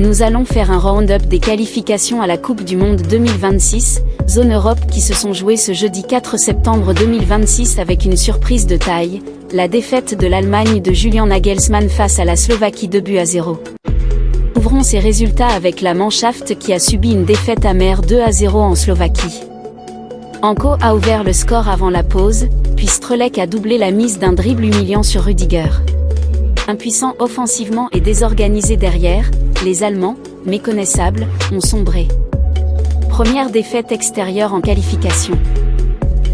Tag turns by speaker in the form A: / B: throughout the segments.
A: Nous allons faire un round-up des qualifications à la Coupe du Monde 2026, zone Europe qui se sont jouées ce jeudi 4 septembre 2026 avec une surprise de taille, la défaite de l'Allemagne de Julian Nagelsmann face à la Slovaquie 2-0. Ouvrons ces résultats avec la Mannschaft qui a subi une défaite amère 2-0 en Slovaquie. Anko a ouvert le score avant la pause, puis Strelec a doublé la mise d'un dribble humiliant sur Rudiger. Impuissants offensivement et désorganisés derrière, les Allemands, méconnaissables, ont sombré. Première défaite extérieure en qualification.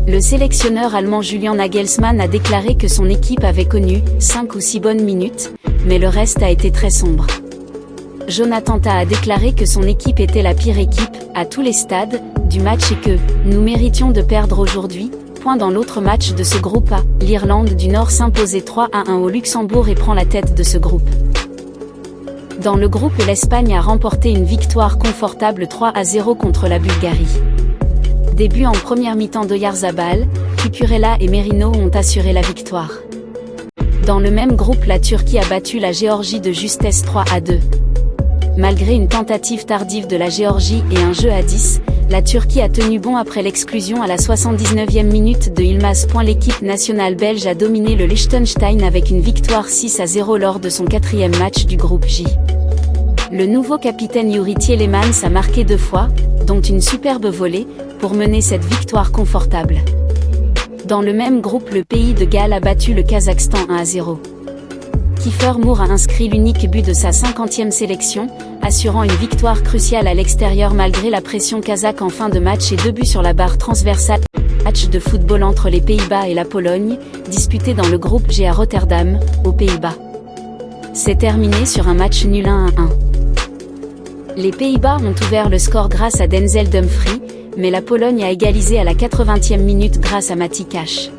A: Le sélectionneur allemand Julian Nagelsmann a déclaré que son équipe avait connu 5 ou 6 bonnes minutes, mais le reste a été très sombre. Jonathan Tah a déclaré que son équipe était la pire équipe, à tous les stades, du match et que « nous méritions de perdre aujourd'hui ». Dans l'autre match de ce groupe A, l'Irlande du Nord s'imposait 3-1 au Luxembourg et prend la tête de ce groupe. Dans le groupe, l'Espagne a remporté une victoire confortable 3-0 contre la Bulgarie. Début en première mi-temps d'Oyarzabal, Cucurella et Merino ont assuré la victoire. Dans le même groupe, la Turquie a battu la Géorgie de justesse 3-2. Malgré une tentative tardive de la Géorgie et un jeu à 10, la Turquie a tenu bon après l'exclusion à la 79e minute de Yılmaz. L'équipe nationale belge a dominé le Liechtenstein avec une victoire 6-0 lors de son 4e match du groupe J. Le nouveau capitaine Youri Tielemans a marqué 2 fois, dont une superbe volée, pour mener cette victoire confortable. Dans le même groupe, le pays de Galles a battu le Kazakhstan 1-0. Kiefer Moore a inscrit l'unique but de sa 50e sélection, assurant une victoire cruciale à l'extérieur malgré la pression kazakh en fin de match et 2 buts sur la barre transversale. Match de football entre les Pays-Bas et la Pologne, disputé dans le groupe G à Rotterdam, aux Pays-Bas. C'est terminé sur un match nul 1-1. Les Pays-Bas ont ouvert le score grâce à Denzel Dumfries, mais la Pologne a égalisé à la 80e minute grâce à Mati Cash.